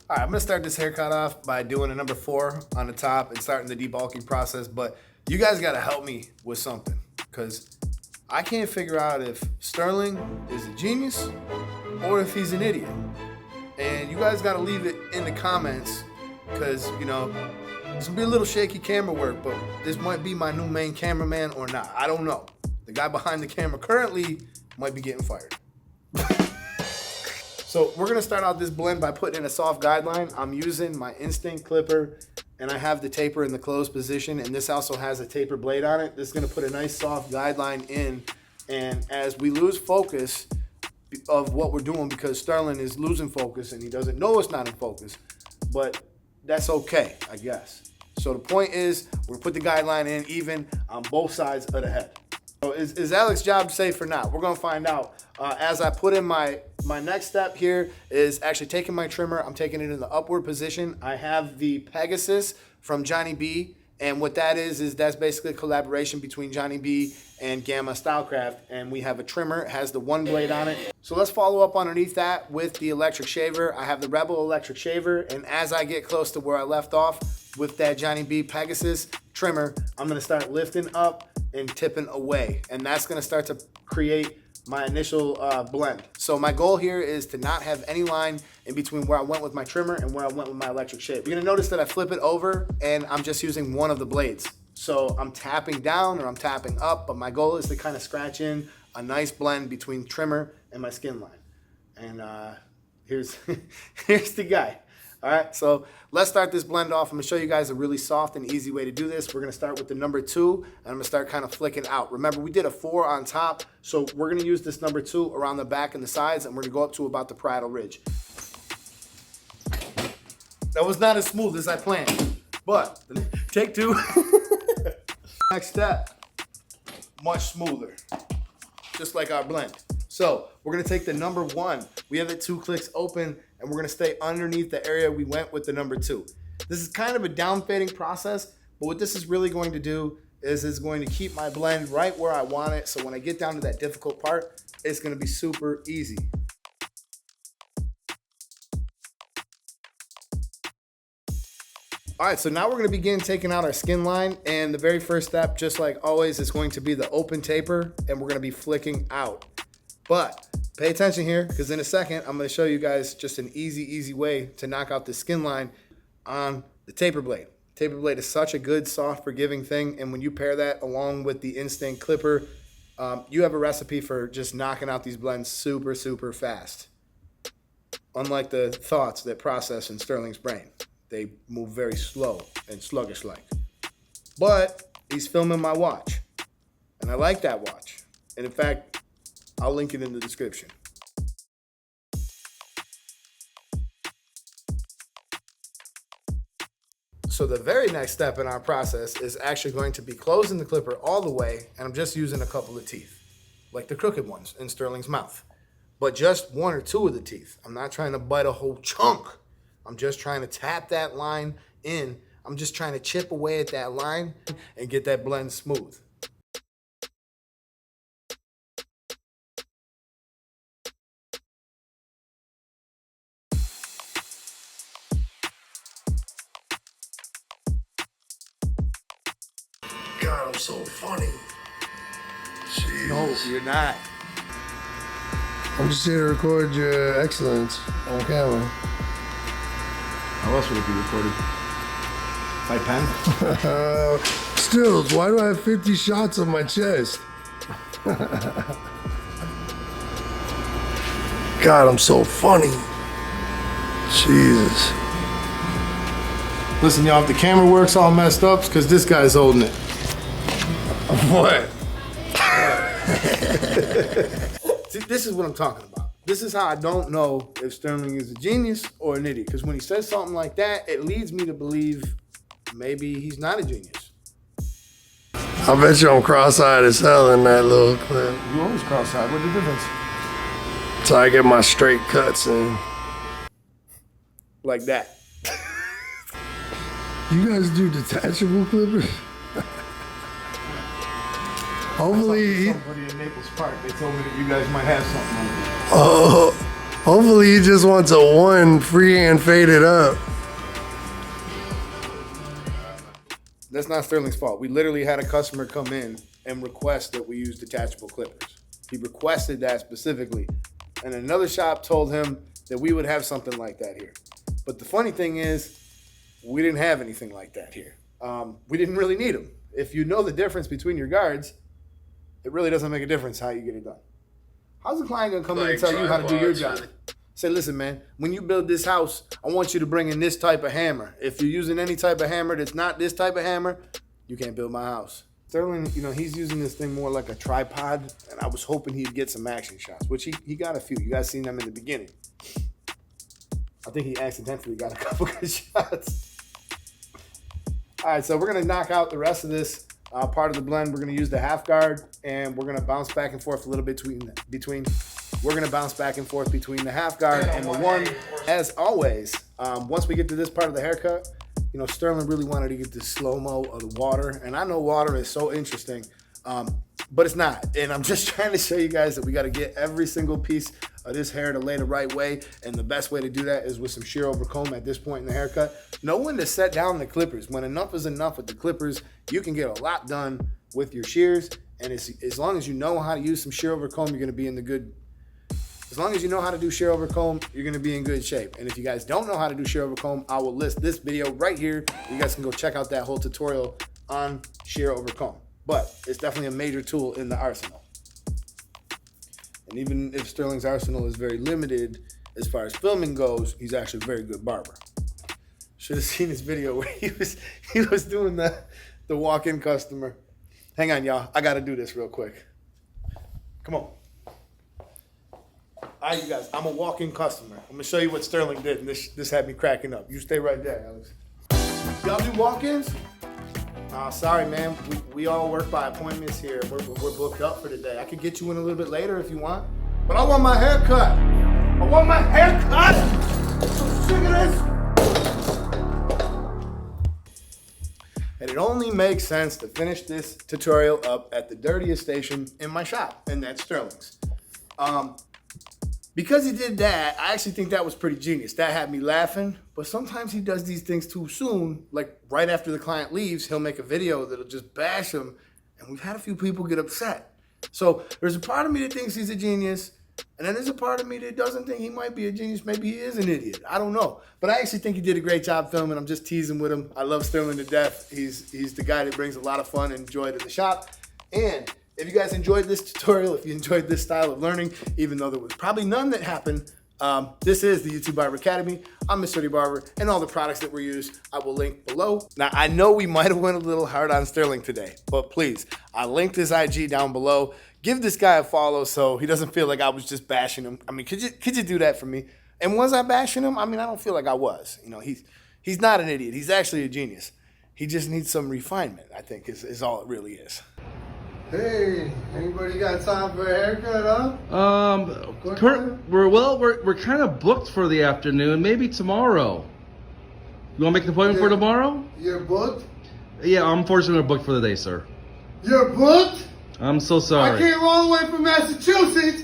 All right, I'm gonna start this haircut off by doing a number 4 on the top and starting the debulking process, but you guys gotta help me with something, because I can't figure out if Sterling is a genius or if he's an idiot. And you guys gotta leave it in the comments, because, you know, this will be a little shaky camera work, but this might be my new main cameraman or not. I don't know. The guy behind the camera currently might be getting fired. So we're gonna start out this blend by putting in a soft guideline. I'm using my instinct clipper, and I have the taper in the closed position, and this also has a taper blade on it. This is gonna put a nice soft guideline in, and as we lose focus of what we're doing, because Sterling is losing focus and he doesn't know it's not in focus, but that's okay, I guess. So the point is, we're gonna put the guideline in even on both sides of the head. So is Alex's job safe or not? We're gonna find out. As I put in my next step here is actually taking my trimmer. I'm taking it in the upward position. I have the Pegasus from Johnny B, and what that is that's basically a collaboration between Johnny B and Gamma Stylecraft, and we have a trimmer. It has the one blade on it. So let's follow up underneath that with the electric shaver. I have the Rebel electric shaver, and as I get close to where I left off with that Johnny B Pegasus trimmer, I'm gonna start lifting up and tipping away, and that's gonna start to create my initial blend. So my goal here is to not have any line in between where I went with my trimmer and where I went with my electric shaver. You're gonna notice that I flip it over and I'm just using one of the blades. So I'm tapping down or I'm tapping up, but my goal is to kind of scratch in a nice blend between trimmer and my skin line. And here's the guy. All right, so let's start this blend off. I'm gonna show you guys a really soft and easy way to do this. We're gonna start with the number 2, and I'm gonna start kind of flicking out. Remember, we did a 4 on top, so we're gonna use this number 2 around the back and the sides, and we're gonna go up to about the parietal ridge. That was not as smooth as I planned, but take 2. Next step, much smoother, just like our blend. So we're gonna take the number 1. We have it 2 clicks open, and we're gonna stay underneath the area we went with the number 2. This is kind of a down fading process, but what this is really going to do is it's going to keep my blend right where I want it. So when I get down to that difficult part, it's gonna be super easy. All right, so now we're gonna begin taking out our skin line, and the very first step, just like always, is going to be the open taper, and we're gonna be flicking out. But pay attention here, because in a second, I'm gonna show you guys just an easy way to knock out the skin line on the taper blade. Taper blade is such a good, soft, forgiving thing, and when you pair that along with the instinct clipper, you have a recipe for just knocking out these blends super fast. Unlike the thoughts that process in Sterling's brain. They move very slow and sluggish-like. But he's filming my watch, and I like that watch. And in fact, I'll link it in the description. So the very next step in our process is actually going to be closing the clipper all the way, and I'm just using a couple of teeth, like the crooked ones in Sterling's mouth. But just 1 or 2 of the teeth. I'm not trying to bite a whole chunk. I'm just trying to tap that line in. I'm just trying to chip away at that line and get that blend smooth. God, I'm so funny. Jeez. No, you're not. I'm just here to record your excellence on camera. How else would it be recorded? By pen? Stills, why do I have 50 shots on my chest? God, I'm so funny. Jesus. Listen, y'all, if the camera works all messed up, it's because this guy's holding it. What? See, this is what I'm talking about. This is how I don't know if Sterling is a genius or an idiot. Because when he says something like that, it leads me to believe maybe he's not a genius. I bet you I'm cross-eyed as hell in that little clip. You always cross-eyed. What's the difference? So I get my straight cuts in. Like that. You guys do detachable clippers? Hopefully. Somebody in Naples Park, they told me that you guys might have something like that. Hopefully he just wants a one freehand faded up. That's not Sterling's fault. We literally had a customer come in and request that we use detachable clippers. He requested that specifically. And another shop told him that we would have something like that here. But the funny thing is, we didn't have anything like that here. We didn't really need them. If you know the difference between your guards, it really doesn't make a difference how you get it done. How's the client gonna come in and tell you how to do your job? Say, listen, man, when you build this house, I want you to bring in this type of hammer. If you're using any type of hammer that's not this type of hammer, you can't build my house. Sterling, you know, he's using this thing more like a tripod, and I was hoping he'd get some action shots, which he got a few. You guys seen them in the beginning. I think he accidentally got a couple good shots. All right, so we're gonna knock out the rest of this part of the blend. We're gonna use the half guard, and we're gonna bounce back and forth a little bit between. We're gonna bounce back and forth between the half guard and the one. As always, once we get to this part of the haircut, you know, Sterling really wanted to get the slow-mo of the water, and I know water is so interesting, but it's not. And I'm just trying to show you guys that we got to get every single piece of this hair to lay the right way, and the best way to do that is with some shear over comb at this point in the haircut. Know when to set down the clippers. When enough is enough with the clippers, you can get a lot done with your shears, and as long as you know how to use some shear over comb, you're going to be in the good. As long as you know how to do shear over comb, you're gonna be in good shape. And if you guys don't know how to do shear over comb, I will list this video right here. You guys can go check out that whole tutorial on shear over comb. But it's definitely a major tool in the arsenal. And even if Sterling's arsenal is very limited as far as filming goes, he's actually a very good barber. Should have seen his video where he was doing the walk-in customer. Hang on, y'all. I gotta do this real quick. Come on. All right, you guys, I'm a walk-in customer. I'm gonna show you what Sterling did, and this had me cracking up. You stay right there, Alex. Y'all do walk-ins? Sorry, man. We all work by appointments here. We're booked up for today. I could get you in a little bit later if you want, but I want my hair cut. I want my hair cut. I'm so sick of this. And it only makes sense to finish this tutorial up at the dirtiest station in my shop, and that's Sterling's. Because he did that, I actually think that was pretty genius. That had me laughing, but sometimes he does these things too soon. Like right after the client leaves, he'll make a video that'll just bash him, and we've had a few people get upset. So there's a part of me that thinks he's a genius, and then there's a part of me that doesn't think he might be a genius. Maybe he is an idiot. I don't know. But I actually think he did a great job filming. I'm just teasing with him. I love Sterling to death. He's the guy that brings a lot of fun and joy to the shop. And if you guys enjoyed this tutorial, if you enjoyed this style of learning, even though there was probably none that happened, this is the YouTube Barber Academy. I'm Mr. D Barber, and all the products that we use, I will link below. Now, I know we might have went a little hard on Sterling today, but please, I linked his IG down below. Give this guy a follow so he doesn't feel like I was just bashing him. I mean, could you do that for me? And was I bashing him? I mean, I don't feel like I was. You know, he's not an idiot. He's actually a genius. He just needs some refinement, I think, is all it really is. Hey, anybody got time for a haircut, huh? We're kind of booked for the afternoon. Maybe tomorrow. You want to make an appointment for tomorrow? You're booked? Yeah, unfortunately, we're booked for the day, sir. You're booked? I'm so sorry. I came all the way from Massachusetts.